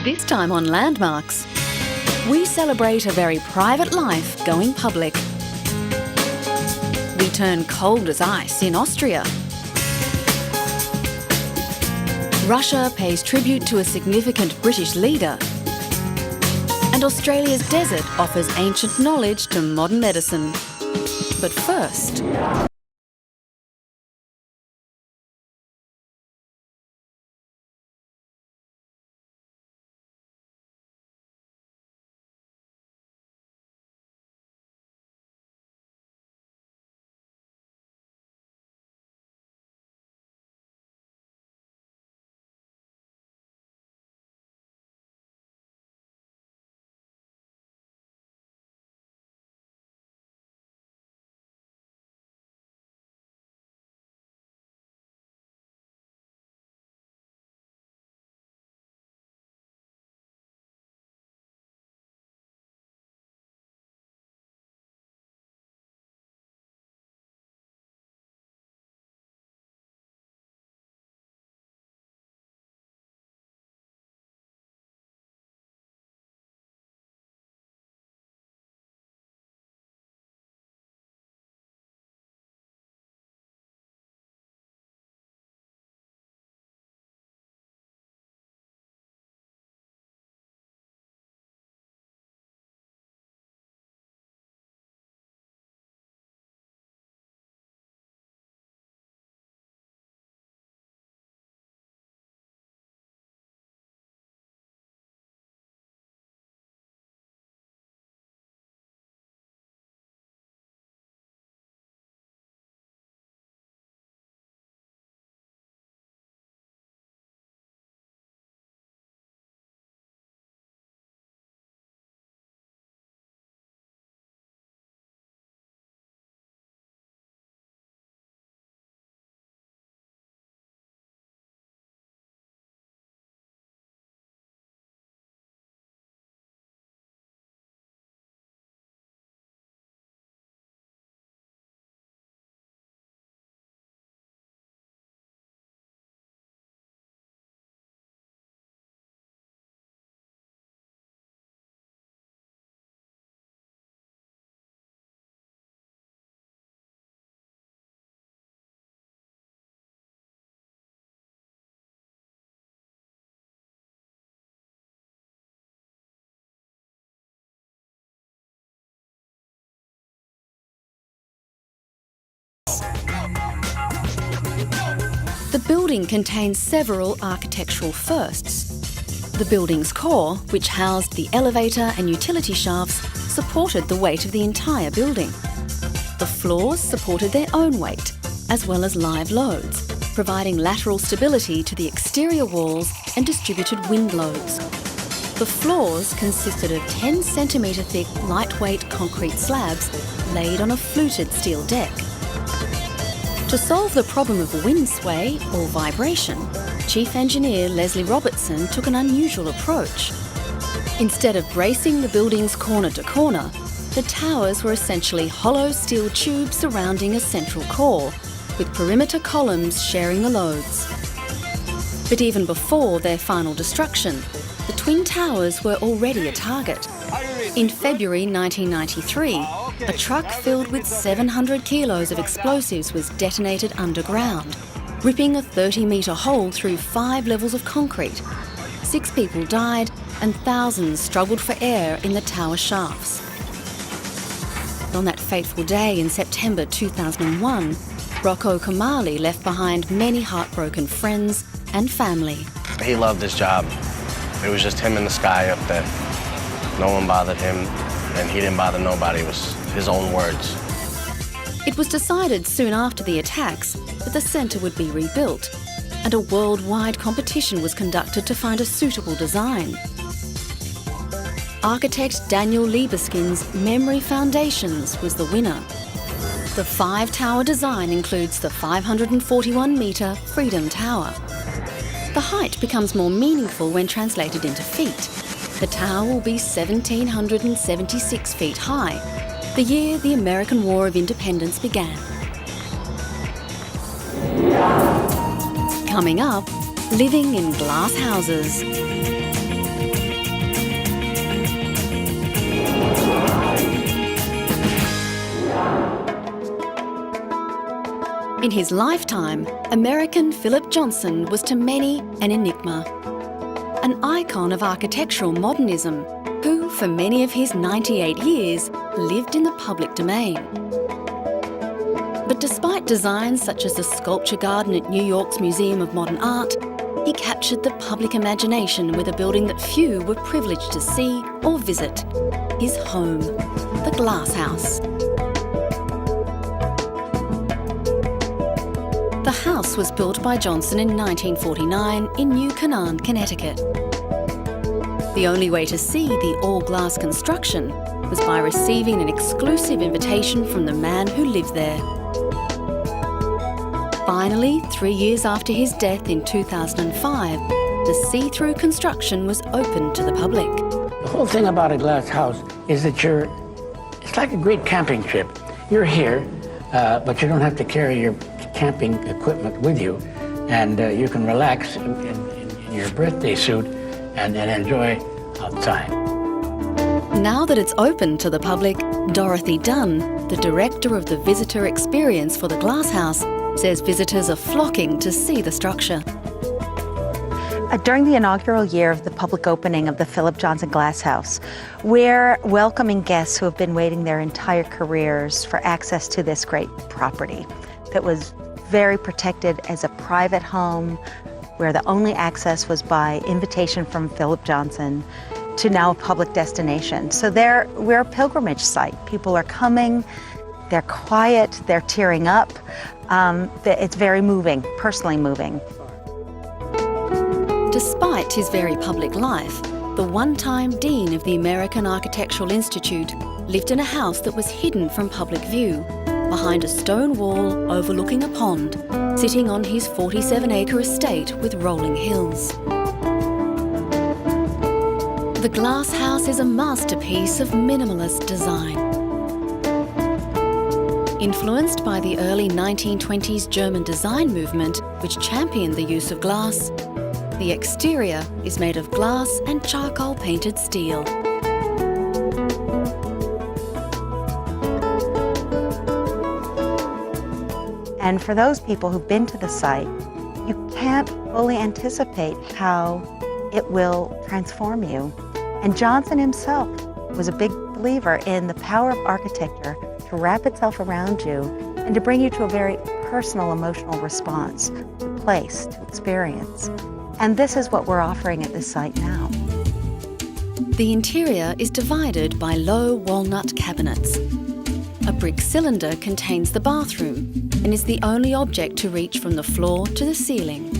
This time on Landmarks, we celebrate a very private life going public. We turn cold as ice in Austria. Russia pays tribute to a significant British leader. And Australia's desert offers ancient knowledge to modern medicine. But first, the building contains several architectural firsts. The building's core, which housed the elevator and utility shafts, supported the weight of the entire building. The floors supported their own weight, as well as live loads, providing lateral stability to the exterior walls and distributed wind loads. The floors consisted of 10 centimetre thick lightweight concrete slabs laid on a fluted steel deck. To solve the problem of wind sway or vibration, Chief Engineer Leslie Robertson took an unusual approach. Instead of bracing the building's corner to corner, the towers were essentially hollow steel tubes surrounding a central core, with perimeter columns sharing the loads. But even before their final destruction, the Twin Towers were already a target. In February 1993, a truck filled with 700 kilos of explosives was detonated underground, ripping a 30-metre hole through 5 levels of concrete. 6 people died and thousands struggled for air in the tower shafts. On that fateful day in September 2001, Rocco Kamali left behind many heartbroken friends and family. He loved his job. It was just him in the sky up there. No one bothered him, and he didn't bother nobody. It was his own words. It was decided soon after the attacks that the centre would be rebuilt, and a worldwide competition was conducted to find a suitable design. Architect Daniel Liebeskind's Memory Foundations was the winner. The 5-tower design includes the 541-metre Freedom Tower. The height becomes more meaningful when translated into feet. The tower will be 1,776 feet high, the year the American War of Independence began. Coming up, living in glass houses. In his lifetime, American Philip Johnson was to many an enigma, an icon of architectural modernism who, for many of his 98 years, lived in the public domain. But despite designs such as the Sculpture Garden at New York's Museum of Modern Art, he captured the public imagination with a building that few were privileged to see or visit, his home, the Glass House. The house was built by Johnson in 1949 in New Canaan, Connecticut. The only way to see the all-glass construction was by receiving an exclusive invitation from the man who lived there. Finally, 3 years after his death in 2005, the see-through construction was opened to the public. The whole thing about a glass house is that it's like a great camping trip. You're here, but you don't have to carry your camping equipment with you, and you can relax in your birthday suit and enjoy outside. Now that it's open to the public, Dorothy Dunn, the director of the visitor experience for the Glass House, says visitors are flocking to see the structure. During the inaugural year of the public opening of the Philip Johnson Glass House, we're welcoming guests who have been waiting their entire careers for access to this great property that was very protected as a private home, where the only access was by invitation from Philip Johnson, to now a public destination. So we're a pilgrimage site. People are coming, they're quiet, they're tearing up. It's very moving, personally moving. Despite his very public life, the one-time dean of the American Architectural Institute lived in a house that was hidden from public view, behind a stone wall overlooking a pond, sitting on his 47-acre estate with rolling hills. The Glass House is a masterpiece of minimalist design. Influenced by the early 1920s German design movement, which championed the use of glass, the exterior is made of glass and charcoal-painted steel. And for those people who've been to the site, you can't fully anticipate how it will transform you. And Johnson himself was a big believer in the power of architecture to wrap itself around you and to bring you to a very personal emotional response to place, to experience. And this is what we're offering at this site now. The interior is divided by low walnut cabinets. A brick cylinder contains the bathroom and is the only object to reach from the floor to the ceiling.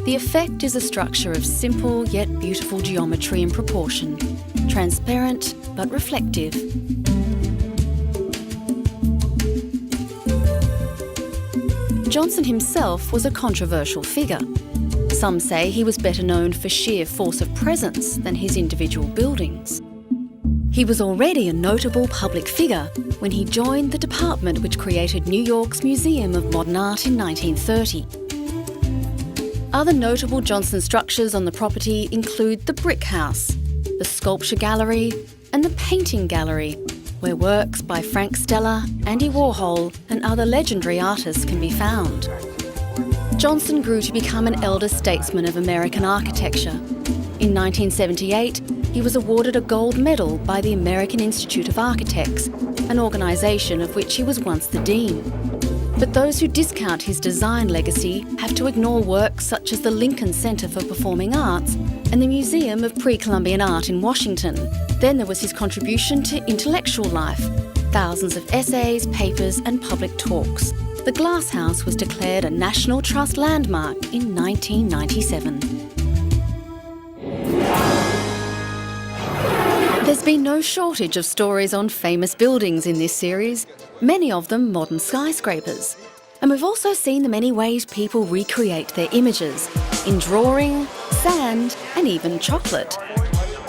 The effect is a structure of simple yet beautiful geometry and proportion, transparent but reflective. Johnson himself was a controversial figure. Some say he was better known for sheer force of presence than his individual buildings. He was already a notable public figure when he joined the department which created New York's Museum of Modern Art in 1930. Other notable Johnson structures on the property include the Brick House, the Sculpture Gallery and the Painting Gallery, where works by Frank Stella, Andy Warhol and other legendary artists can be found. Johnson grew to become an elder statesman of American architecture. In 1978, he was awarded a gold medal by the American Institute of Architects, an organisation of which he was once the dean. But those who discount his design legacy have to ignore works such as the Lincoln Center for Performing Arts and the Museum of Pre-Columbian Art in Washington. Then there was his contribution to intellectual life, thousands of essays, papers and public talks. The Glass House was declared a National Trust landmark in 1997. There's been no shortage of stories on famous buildings in this series, many of them modern skyscrapers. And we've also seen the many ways people recreate their images, in drawing, sand and even chocolate.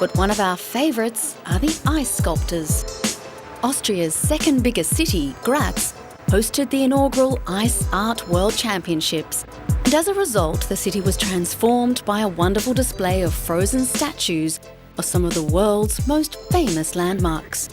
But one of our favourites are the ice sculptors. Austria's second biggest city, Graz, hosted the inaugural Ice Art World Championships. And as a result, the city was transformed by a wonderful display of frozen statues of some of the world's most famous landmarks.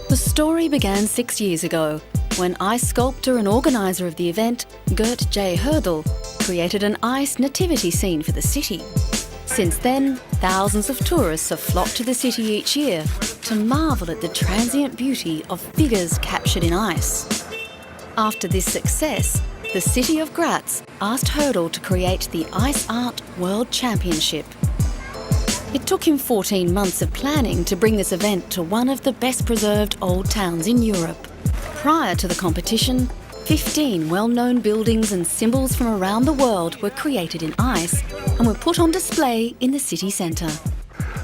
The story began 6 years ago, when ice sculptor and organiser of the event, Gert J. Hurdle, created an ice nativity scene for the city. Since then, thousands of tourists have flocked to the city each year to marvel at the transient beauty of figures captured in ice. After this success, the city of Graz asked Hurdle to create the Ice Art World Championship. It took him 14 months of planning to bring this event to one of the best preserved old towns in Europe. Prior to the competition, 15 well-known buildings and symbols from around the world were created in ice and were put on display in the city centre.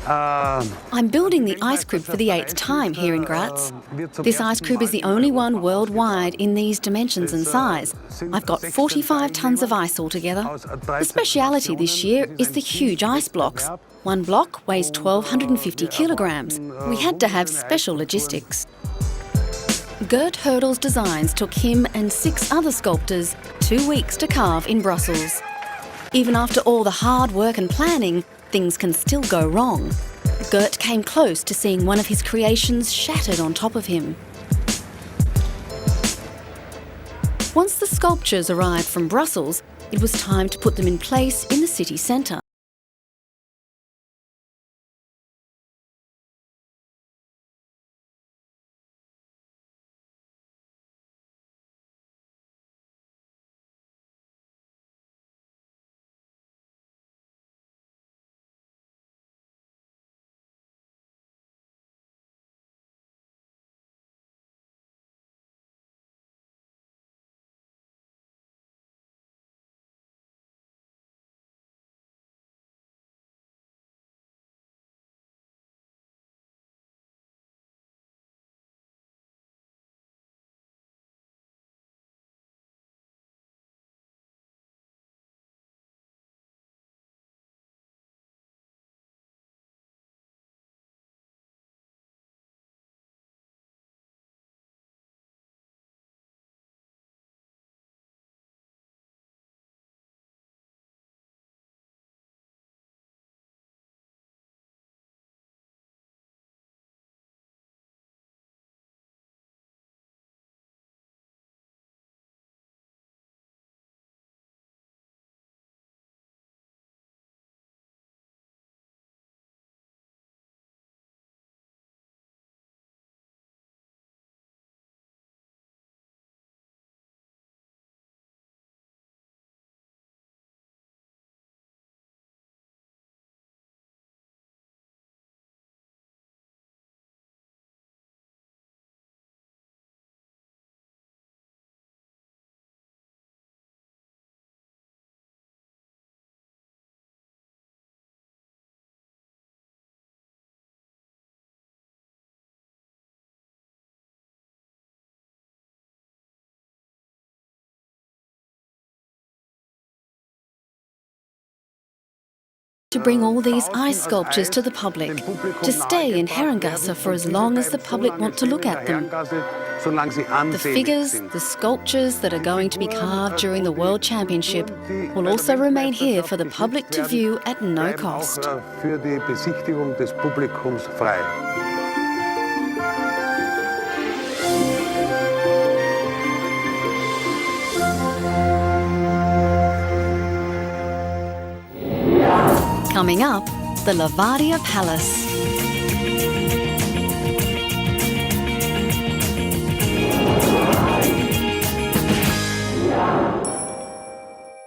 I'm building the ice crib for the 8th time here in Graz. This ice crib is the only one worldwide in these dimensions and size. I've got 45 tonnes of ice altogether. The speciality this year is the huge ice blocks. One block weighs 1,250 kilograms. We had to have special logistics. Gert Hurdle's designs took him and 6 other sculptors 2 weeks to carve in Brussels. Even after all the hard work and planning, things can still go wrong. Gert came close to seeing one of his creations shattered on top of him. Once the sculptures arrived from Brussels, it was time to put them in place in the city centre. To bring all these ice sculptures to the public, to stay in Herrengasse for as long as the public want to look at them. The figures, the sculptures that are going to be carved during the World Championship will also remain here for the public to view at no cost. Coming up, the Lavadia Palace.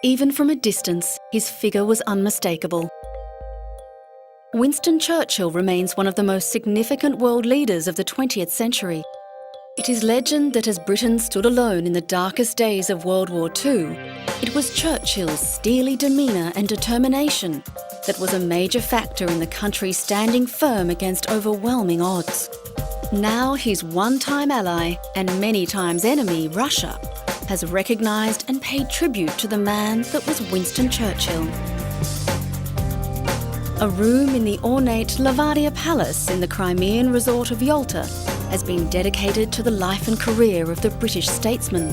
Even from a distance, his figure was unmistakable. Winston Churchill remains one of the most significant world leaders of the 20th century. It is legend that as Britain stood alone in the darkest days of World War II, it was Churchill's steely demeanour and determination that was a major factor in the country standing firm against overwhelming odds. Now his one-time ally and many times enemy, Russia, has recognised and paid tribute to the man that was Winston Churchill. A room in the ornate Lavadia Palace in the Crimean resort of Yalta has been dedicated to the life and career of the British statesman.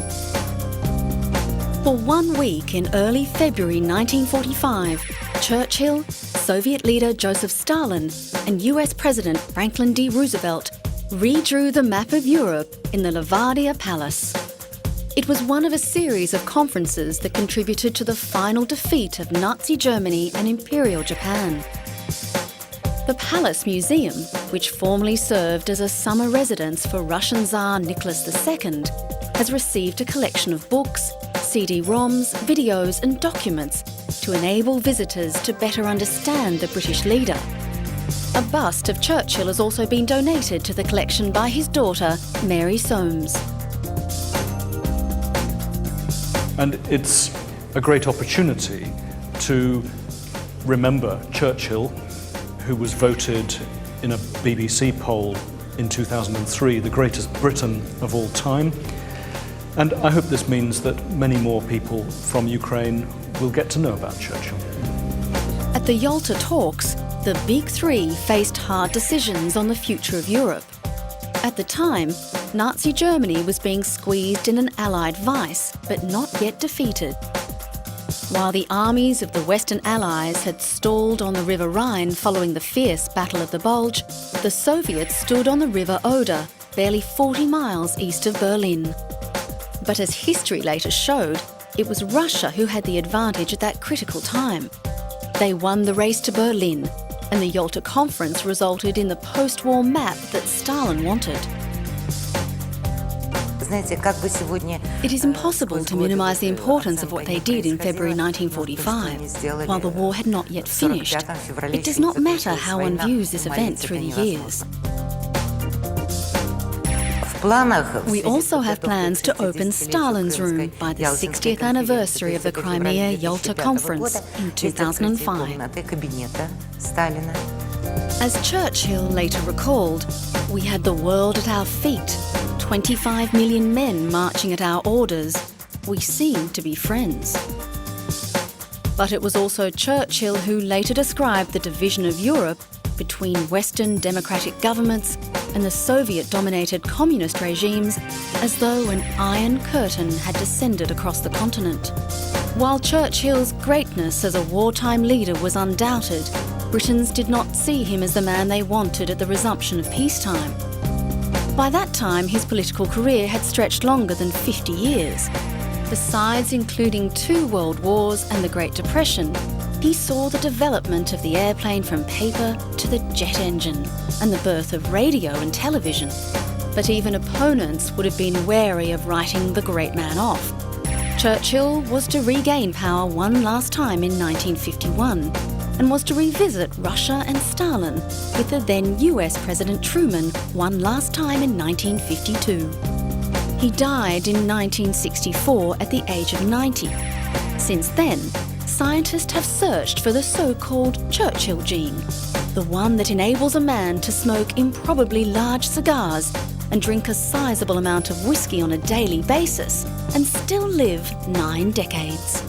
For 1 week in early February 1945, Churchill, Soviet leader Joseph Stalin and US President Franklin D. Roosevelt redrew the map of Europe in the Levadia Palace. It was one of a series of conferences that contributed to the final defeat of Nazi Germany and Imperial Japan. The Palace Museum, which formerly served as a summer residence for Russian Tsar Nicholas II, has received a collection of books, CD-ROMs, videos and documents to enable visitors to better understand the British leader. A bust of Churchill has also been donated to the collection by his daughter, Mary Soames. And it's a great opportunity to remember Churchill, who was voted in a BBC poll in 2003 the greatest Briton of all time. And I hope this means that many more people from Ukraine will get to know about Churchill. At the Yalta talks, the Big Three faced hard decisions on the future of Europe. At the time, Nazi Germany was being squeezed in an Allied vice, but not yet defeated. While the armies of the Western Allies had stalled on the River Rhine following the fierce Battle of the Bulge, the Soviets stood on the River Oder, barely 40 miles east of Berlin. But as history later showed, it was Russia who had the advantage at that critical time. They won the race to Berlin, and the Yalta Conference resulted in the post-war map that Stalin wanted. It is impossible to minimise the importance of what they did in February 1945, while the war had not yet finished. It does not matter how one views this event through the years. We also have plans to open Stalins Room by the 60th anniversary of the Crimea Yalta Conference in 2005. As Churchill later recalled, we had the world at our feet, 25 million men marching at our orders. We seemed to be friends. But it was also Churchill who later described the division of Europe between Western democratic governments and the Soviet-dominated communist regimes as though an iron curtain had descended across the continent. While Churchill's greatness as a wartime leader was undoubted, Britons did not see him as the man they wanted at the resumption of peacetime. By that time, his political career had stretched longer than 50 years. Besides including 2 world wars and the Great Depression, he saw the development of the airplane from paper to the jet engine and the birth of radio and television. But even opponents would have been wary of writing the great man off. Churchill was to regain power one last time in 1951 and was to revisit Russia and Stalin with the then US President Truman one last time in 1952. He died in 1964 at the age of 90. Since then, scientists have searched for the so-called Churchill gene, the one that enables a man to smoke improbably large cigars and drink a sizable amount of whiskey on a daily basis and still live 9 decades.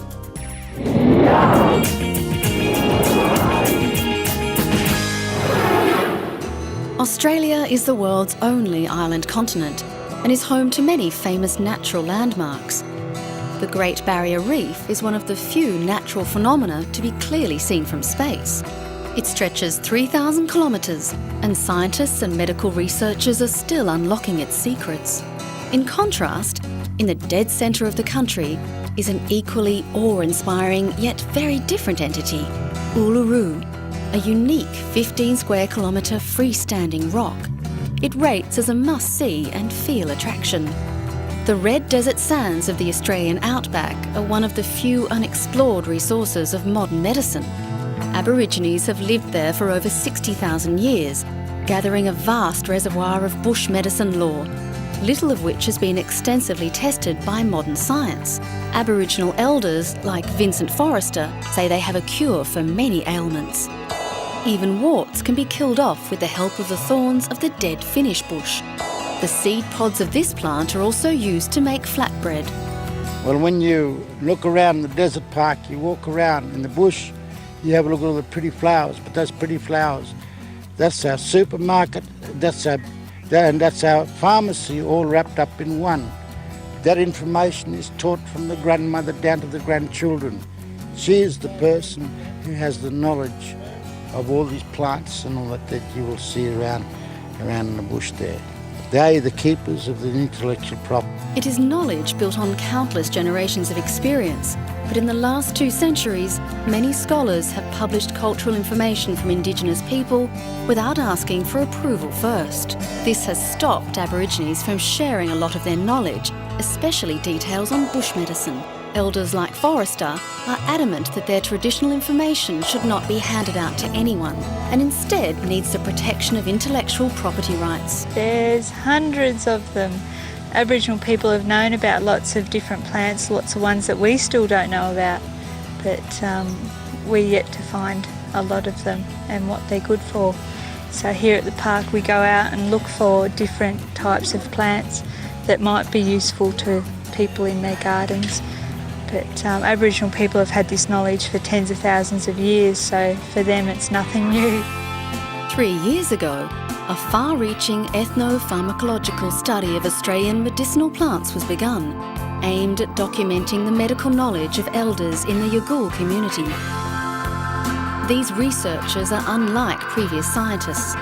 Australia is the world's only island continent and is home to many famous natural landmarks. The Great Barrier Reef is one of the few natural phenomena to be clearly seen from space. It stretches 3,000 kilometres, and scientists and medical researchers are still unlocking its secrets. In contrast, in the dead centre of the country is an equally awe-inspiring yet very different entity, Uluru, a unique 15 square kilometre freestanding rock. It rates as a must-see and feel attraction. The red desert sands of the Australian outback are one of the few unexplored resources of modern medicine. Aborigines have lived there for over 60,000 years, gathering a vast reservoir of bush medicine lore, little of which has been extensively tested by modern science. Aboriginal elders, like Vincent Forrester, say they have a cure for many ailments. Even warts can be killed off with the help of the thorns of the dead Finnish bush. The seed pods of this plant are also used to make flatbread. Well, when you look around the desert park, you walk around in the bush, you have a look at all the pretty flowers, but those pretty flowers, that's our supermarket, that's our pharmacy, all wrapped up in one. That information is taught from the grandmother down to the grandchildren. She is the person who has the knowledge of all these plants and all that you will see around in the bush there. They are the keepers of the intellectual property. It is knowledge built on countless generations of experience, but in the last 2 centuries, many scholars have published cultural information from Indigenous people without asking for approval first. This has stopped Aborigines from sharing a lot of their knowledge, especially details on bush medicine. Elders like Forrester are adamant that their traditional information should not be handed out to anyone and instead needs the protection of intellectual property rights. There's hundreds of them. Aboriginal people have known about lots of different plants, lots of ones that we still don't know about, but we're yet to find a lot of them and what they're good for. So here at the park we go out and look for different types of plants that might be useful to people in their gardens. But Aboriginal people have had this knowledge for tens of thousands of years, so for them it's nothing new. 3 years ago, a far-reaching ethno-pharmacological study of Australian medicinal plants was begun, aimed at documenting the medical knowledge of elders in the Yagul community. These researchers are unlike previous scientists.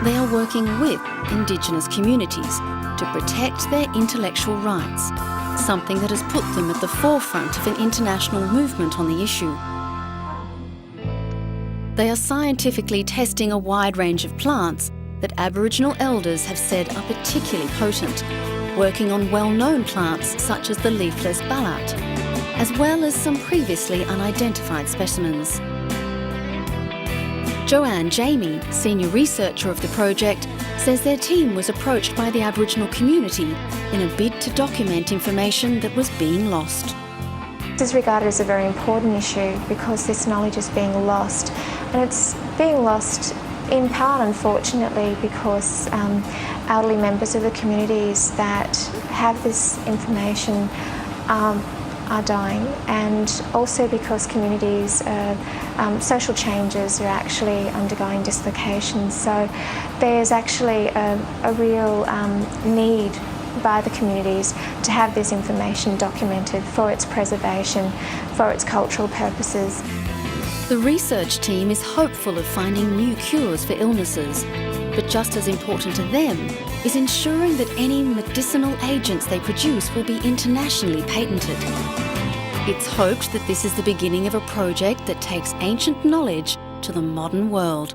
They are working with Indigenous communities to protect their intellectual rights, something that has put them at the forefront of an international movement on the issue. They are scientifically testing a wide range of plants that Aboriginal elders have said are particularly potent, working on well-known plants such as the leafless ballot, as well as some previously unidentified specimens. Joanne Jamie, senior researcher of the project, says their team was approached by the Aboriginal community in a bid to document information that was being lost. This is regarded as a very important issue because this knowledge is being lost, and it's being lost in part, unfortunately, because elderly members of the communities that have this information are dying, and also because communities, social changes are actually undergoing dislocation. So there's actually a real need by the communities to have this information documented for its preservation, for its cultural purposes. The research team is hopeful of finding new cures for illnesses, but just as important to them is ensuring that any medicinal agents they produce will be internationally patented. It's hoped that this is the beginning of a project that takes ancient knowledge to the modern world.